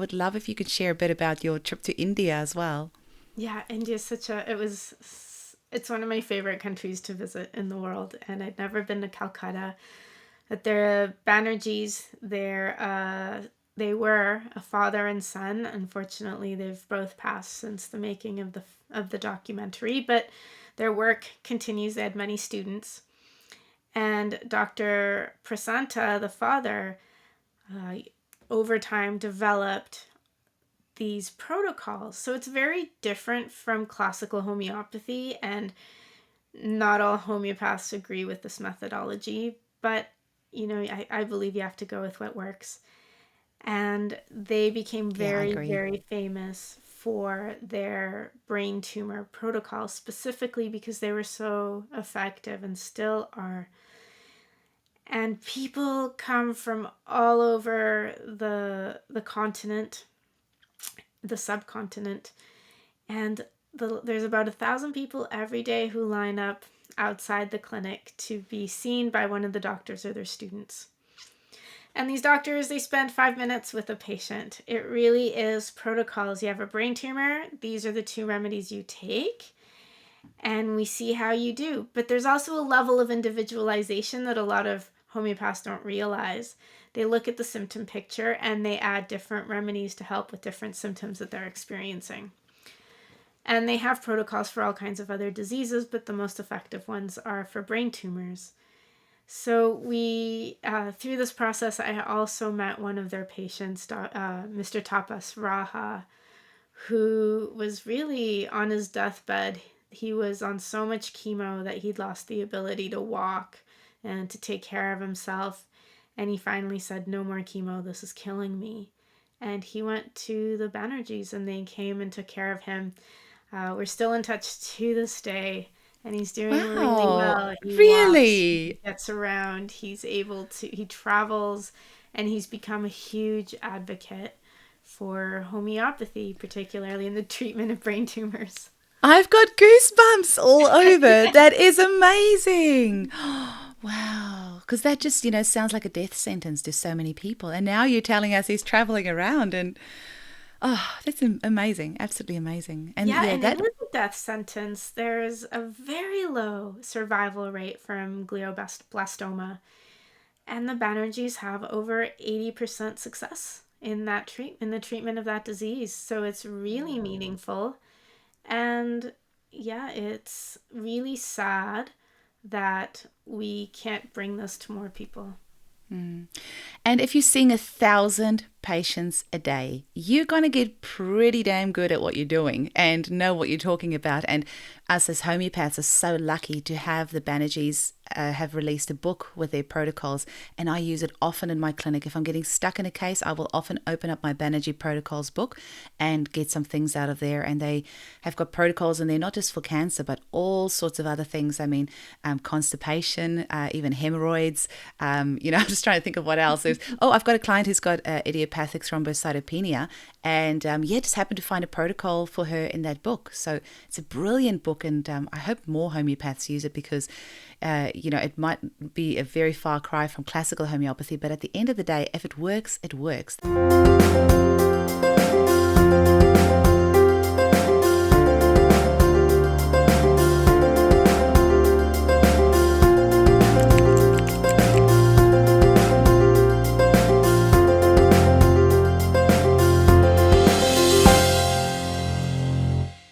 would love if you could share a bit about your trip to India as well. Yeah, India's it's one of my favorite countries to visit in the world, and I'd never been to Calcutta. But they're Banerjis. They were a father and son. Unfortunately, they've both passed since the making of the documentary, but their work continues. They had many students, and Dr. Prasanta, the father, uh, over time developed these protocols. So it's very different from classical homeopathy, and not all homeopaths agree with this methodology, but I believe you have to go with what works. And they became Yeah, I very, agree. very famous for their brain tumor protocols, specifically because they were so effective and still are. And people come from all over the continent, the subcontinent, and there's about 1,000 people every day who line up outside the clinic to be seen by one of the doctors or their students. And these doctors, they spend 5 minutes with a patient. It really is protocols. You have a brain tumor, these are the two remedies you take, and we see how you do. But there's also a level of individualization that a lot of homeopaths don't realize. They look at the symptom picture and they add different remedies to help with different symptoms that they're experiencing. And they have protocols for all kinds of other diseases, but the most effective ones are for brain tumors. So through this process, I also met one of their patients, Mr. Tapas Raha, who was really on his deathbed. He was on so much chemo that he'd lost the ability to walk and to take care of himself. And he finally said, "No more chemo, this is killing me." And he went to the Banerjees and they came and took care of him. We're still in touch to this day, and he's doing really Wow, well. He walks, he really? gets around, he travels, and he's become a huge advocate for homeopathy, particularly in the treatment of brain tumors. I've got goosebumps all over. That is amazing. Wow. Because that just, sounds like a death sentence to so many people. And now you're telling us he's traveling around and, oh, that's amazing. Absolutely amazing. And Yeah, yeah, and in that, the death sentence, there's a very low survival rate from glioblastoma. And the Banerjees have over 80% success in the treatment of that disease. So it's really meaningful. And yeah, it's really sad that we can't bring this to more people. and if you're seeing 1,000 patients a day, you're going to get pretty damn good at what you're doing and know what you're talking about. And us as homeopaths are so lucky to have the Banerjees have released a book with their protocols, and I use it often in my clinic. If I'm getting stuck in a case, I will often open up my Banerjee protocols book and get some things out of there. And they have got protocols in there not just for cancer, but all sorts of other things. I mean, constipation, even hemorrhoids. I'm just trying to think of what else. I've got a client who's got idiopathic thrombocytopenia, and just happened to find a protocol for her in that book. So it's a brilliant book, and I hope more homeopaths use it because it might be a very far cry from classical homeopathy, but at the end of the day, if it works, it works.